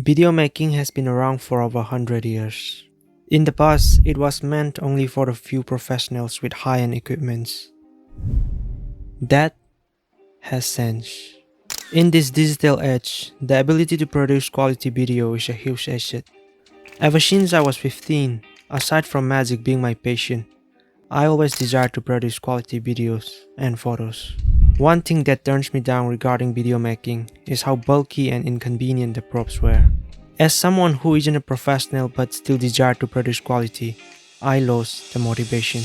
Video making has been around for over 100 years. In the past, it was meant only for a few professionals with high-end equipments. That has changed. In this digital age, the ability to produce quality video is a huge asset. Ever since I was 15, aside from magic being my passion, I always desired to produce quality videos and photos. One thing that turns me down regarding video making is how bulky and inconvenient the props were. As someone who isn't a professional but still desired to produce quality, I lost the motivation.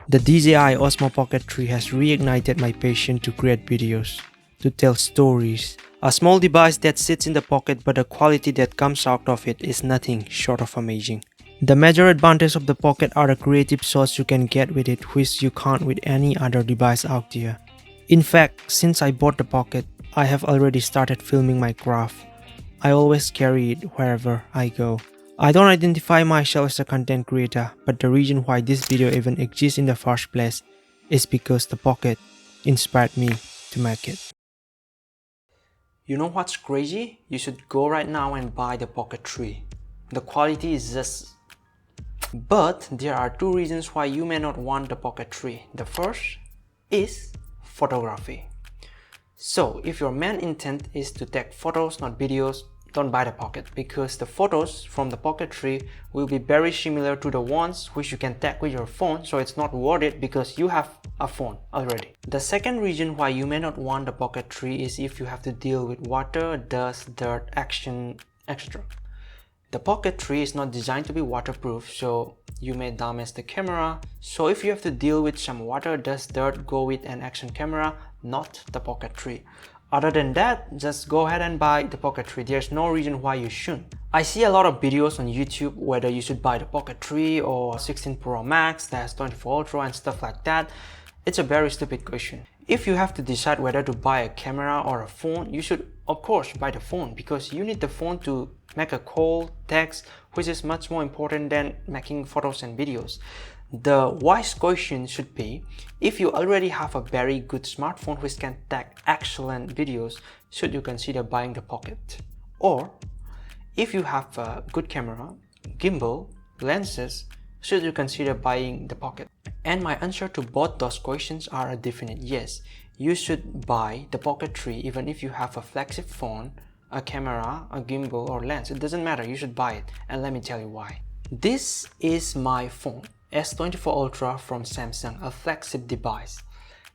The DJI Osmo Pocket 3 has reignited my passion to create videos, to tell stories. A small device that sits in the pocket, but the quality that comes out of it is nothing short of amazing. The major advantage of the Pocket are the creative shots you can get with it, which you can't with any other device out there. In fact, since I bought the Pocket, I have already started filming my craft. I always carry it wherever I go. I don't identify myself as a content creator, but the reason why this video even exists in the first place is because the Pocket inspired me to make it. You know what's crazy? You should go right now and buy the Pocket 3. The quality is just... But there are two reasons why you may not want the Pocket 3. The first is photography. So if your main intent is to take photos, not videos, don't buy the Pocket, because the photos from the Pocket 3 will be very similar to the ones which you can take with your phone, so it's not worth it because you have a phone already. The second reason why you may not want the Pocket 3 is if you have to deal with water, dust, dirt, action, etc. The Pocket 3 is not designed to be waterproof, so you may damage the camera. So if you have to deal with some water, dust, dirt, go with an action camera, not the Pocket 3. Other than that, just go ahead and buy the Pocket 3. There's no reason why you shouldn't. I see a lot of videos on YouTube whether you should buy the Pocket 3 or 16 Pro Max, the S24 Ultra and stuff like that. It's a very stupid question. If you have to decide whether to buy a camera or a phone, you should of course buy the phone, because you need the phone to make a call, text, which is much more important than making photos and videos. The wise question should be, if you already have a very good smartphone which can take excellent videos, should you consider buying the Pocket? Or, if you have a good camera, gimbal, lenses, should you consider buying the Pocket? And my answer to both those questions are a definite yes. You should buy the Pocket 3 even if you have a flagship phone, a camera, a gimbal or lens. It doesn't matter, you should buy it, and let me tell you why. This is my phone, S24 Ultra from Samsung, a flagship device.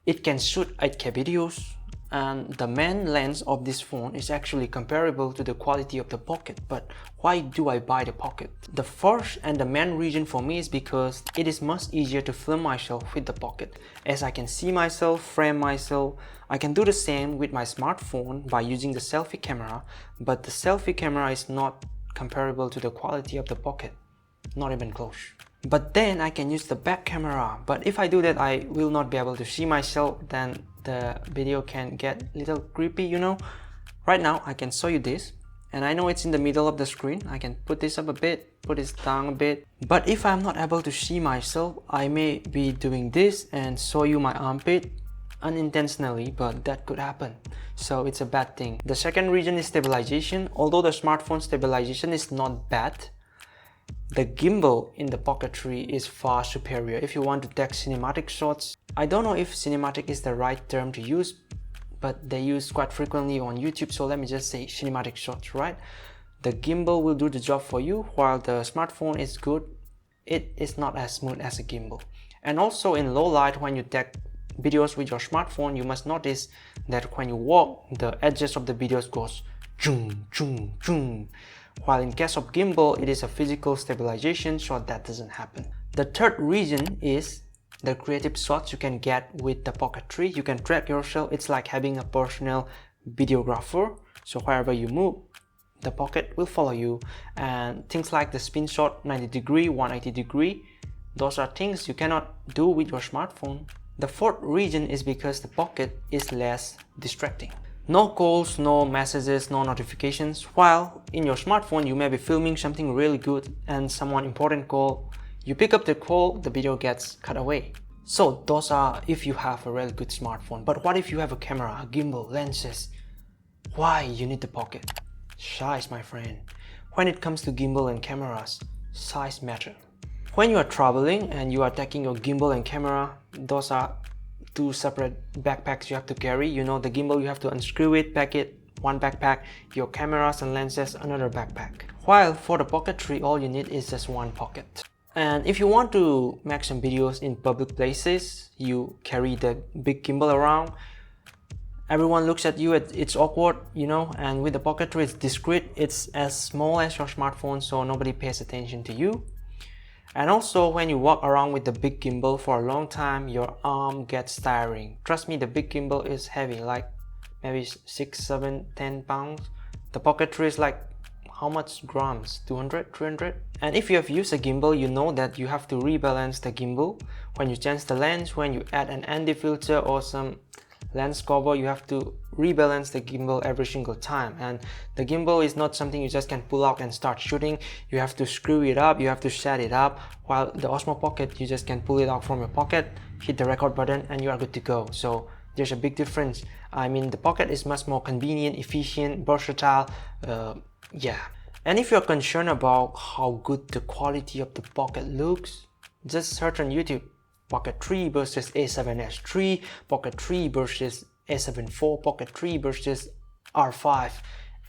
It can shoot 8K videos, and the main lens of this phone is actually comparable to the quality of the Pocket. But why do I buy the Pocket? The first and the main reason for me is because it is much easier to film myself with the Pocket, as I can see myself, frame myself. I can do the same with my smartphone by using the selfie camera, but the selfie camera is not comparable to the quality of the Pocket, not even close. But then I can use the back camera, but if I do that I will not be able to see myself, then the video can get a little creepy, you know. Right now I can show you this, and I know it's in the middle of the screen. I can put this up a bit, put this down a bit, but if I'm not able to see myself, I may be doing this and show you my armpit unintentionally, but that could happen, so it's a bad thing. The second reason is stabilization. Although the smartphone stabilization is not bad, the gimbal in the Pocket 3 is far superior if you want to take cinematic shots. I don't know if cinematic is the right term to use, but they use quite frequently on YouTube, so let me just say cinematic shots, right? The gimbal will do the job for you, while the smartphone is good. It is not as smooth as a gimbal. And also in low light, when you take videos with your smartphone, you must notice that when you walk, the edges of the videos goes zoom, zoom, zoom. While in case of gimbal, it is a physical stabilization, so that doesn't happen. The third reason is the creative shots you can get with the Pocket 3. You can track yourself. It's like having a personal videographer. So wherever you move, the Pocket will follow you. And things like the spin shot, 90 degree, 180 degree, those are things you cannot do with your smartphone. The fourth reason is because the Pocket is less distracting. No calls, no messages, no notifications. While in your smartphone you may be filming something really good and someone important call, you pick up the call, the video gets cut away. So those are if you have a really good smartphone. But what if you have a camera, a gimbal, lenses? Why you need the Pocket? Size, my friend. When it comes to gimbal and cameras, size matter. When you are traveling and you are taking your gimbal and camera, those are two separate backpacks you have to carry. You know, the gimbal you have to unscrew it, pack it, one backpack, your cameras and lenses, another backpack. While for the Pocket 3, all you need is just one pocket. And if you want to make some videos in public places, you carry the big gimbal around. Everyone looks at you, it's awkward, you know, and with the Pocket 3 it's discreet, it's as small as your smartphone, so nobody pays attention to you. And also when you walk around with the big gimbal for a long time, your arm gets tiring. Trust me, the big gimbal is heavy, like maybe 6, 7, 10 pounds. The Pocket 3 is like how much grams? 200, 300? And if you have used a gimbal, you know that you have to rebalance the gimbal. When you change the lens, when you add an ND filter or some lens cover, you have to rebalance the gimbal every single time. And the gimbal is not something you just can pull out and start shooting. You have to screw it up, you have to set it up. While the Osmo Pocket, you just can pull it out from your pocket, hit the record button, and you are good to go. So there's a big difference. I mean, the Pocket is much more convenient, efficient, versatile. Yeah. And if you're concerned about how good the quality of the Pocket looks, just search on YouTube. Pocket 3 versus A7S III, Pocket 3 versus A7 IV, Pocket 3 versus R5,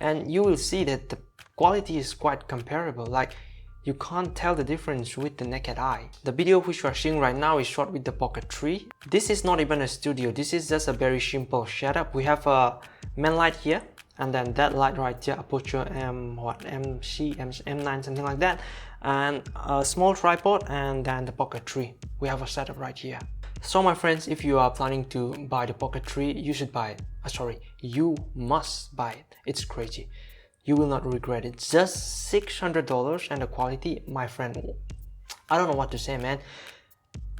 and you will see that the quality is quite comparable. Like, you can't tell the difference with the naked eye. The video which you are seeing right now is shot with the Pocket 3. This is not even a studio, this is just a very simple setup. We have a main light here, and then that light right here, aperture M9, something like that, and a small tripod, and then the Pocket 3. We have a setup right here. So my friends, if you are planning to buy the Pocket 3, you should buy it. You must buy it. It's crazy. You will not regret it. Just $600, and the quality, my friend, I don't know what to say, man.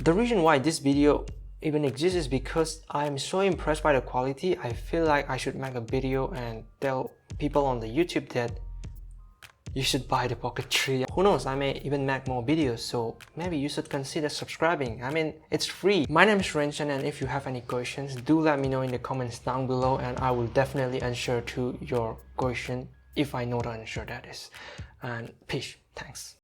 The reason why this video even exists is because I'm so impressed by the quality. I feel like I should make a video and tell people on the YouTube that you should buy the Pocket 3. Who knows, I may even make more videos, so maybe you should consider subscribing. I mean, it's free. My name is Renshan, and if you have any questions, do let me know in the comments down below, and I will definitely answer to your question if I know the answer, that is. And peace. Thanks.